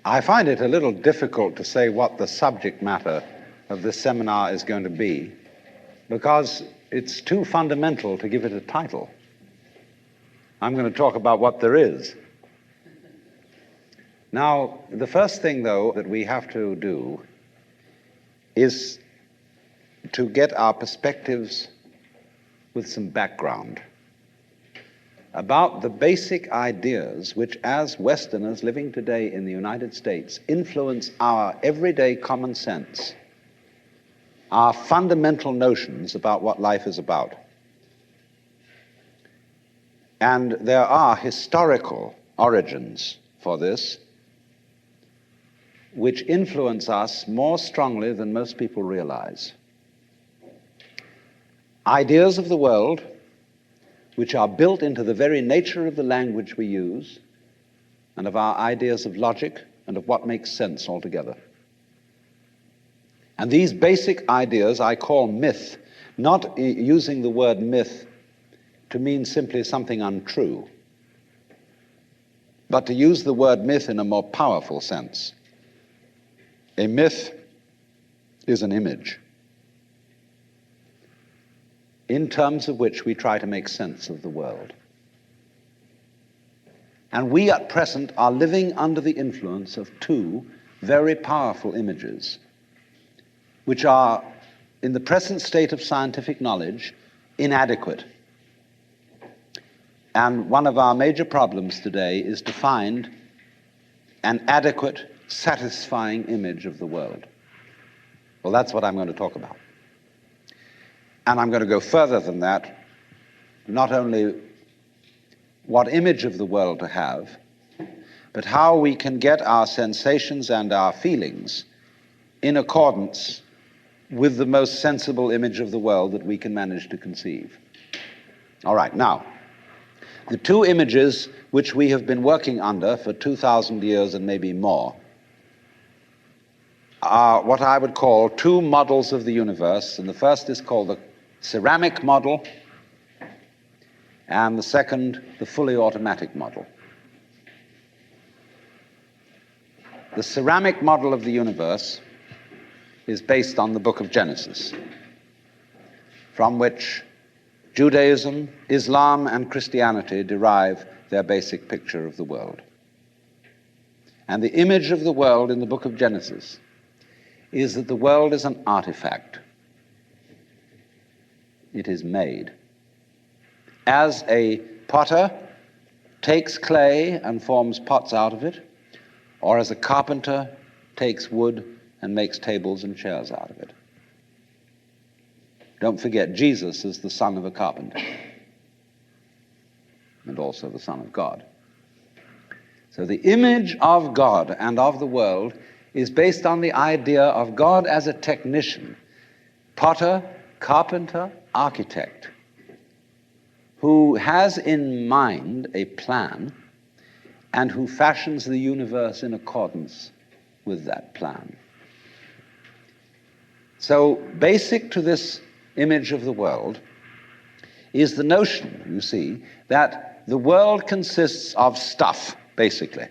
I find it a little difficult to say what the subject matter of this seminar is going to be, because it's too fundamental to give it a title. I'm going to talk about what there is. Now, the first thing, though, that we have to do is to get our perspectives with some background about the basic ideas which, as Westerners living today in the United States, influence our everyday common sense, our fundamental notions about what life is about. And there are historical origins for this which influence us more strongly than most people realize. Ideas of the world which are built into the very nature of the language we use and of our ideas of logic and of what makes sense altogether. And these basic ideas I call myth, not using the word myth to mean simply something untrue, but to use the word myth in a more powerful sense. A myth is an image in terms of which we try to make sense of the world. And we at present are living under the influence of two very powerful images, which are, in the present state of scientific knowledge, inadequate. And one of our major problems today is to find an adequate, satisfying image of the world. Well, that's what I'm going to talk about. And I'm going to go further than that, not only what image of the world to have, but how we can get our sensations and our feelings in accordance with the most sensible image of the world that we can manage to conceive. All right, now, the two images which we have been working under for 2,000 years and maybe more are what I would call two models of the universe, and the first is called the ceramic model, and the second, the fully automatic model. The ceramic model of the universe is based on the book of Genesis, from which Judaism, Islam, and Christianity derive their basic picture of the world. And the image of the world in the book of Genesis is that the world is an artifact. It is made. As a potter takes clay and forms pots out of it, or as a carpenter takes wood and makes tables and chairs out of it. Don't forget, Jesus is the son of a carpenter and also the Son of God. So the image of God and of the world is based on the idea of God as a technician, potter, carpenter, architect, who has in mind a plan and who fashions the universe in accordance with that plan. So basic to this image of the world is the notion, you see, that the world consists of stuff, basically.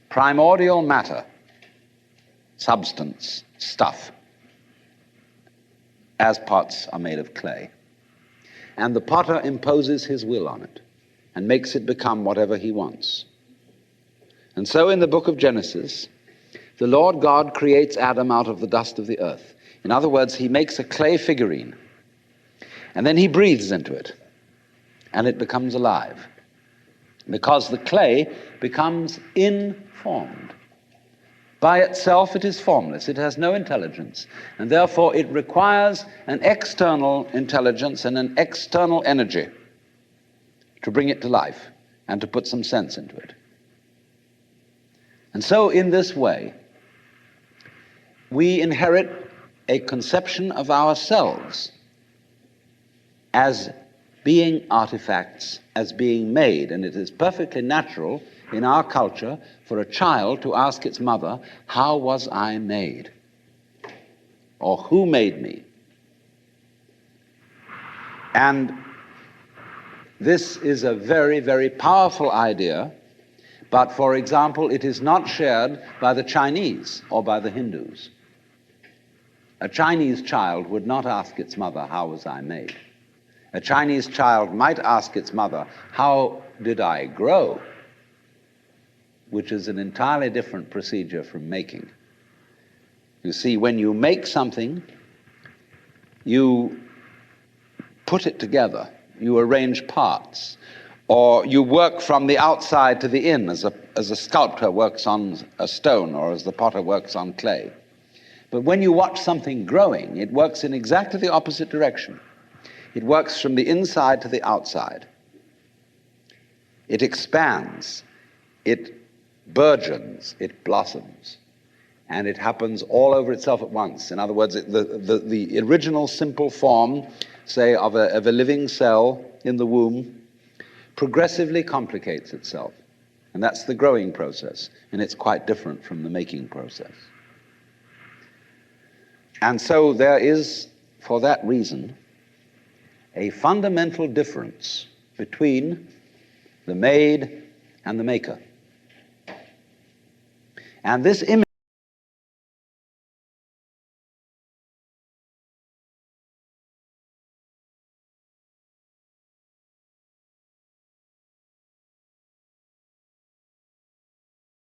Primordial matter, substance, stuff, as pots are made of clay. And the potter imposes his will on it and makes it become whatever he wants. And so in the book of Genesis, the Lord God creates Adam out of the dust of the earth. In other words, he makes a clay figurine, and then he breathes into it, and it becomes alive, because the clay becomes informed. By itself, it is formless. It has no intelligence, and therefore it requires an external intelligence and an external energy to bring it to life and to put some sense into it. And so in this way, we inherit a conception of ourselves as being artifacts, as being made, and it is perfectly natural in our culture for a child to ask its mother, "How was I made?" or "Who made me?" And this is a very, very powerful idea But, for example, it is not shared by the Chinese or by the Hindus. A Chinese child would not ask its mother, "How was I made?" A Chinese child might ask its mother, "How did I grow?" which is an entirely different procedure from making. You see, when you make something, you put it together, you arrange parts, or you work from the outside to the in, as a sculptor works on a stone or as the potter works on clay. But when you watch something growing, it works in exactly the opposite direction. It works from the inside to the outside. It expands, it burgeons, it blossoms, and it happens all over itself at once. In other words, the original simple form, say, of a living cell in the womb, progressively complicates itself. And that's the growing process, and it's quite different from the making process. And so there is, for that reason, a fundamental difference between the made and the maker. And this image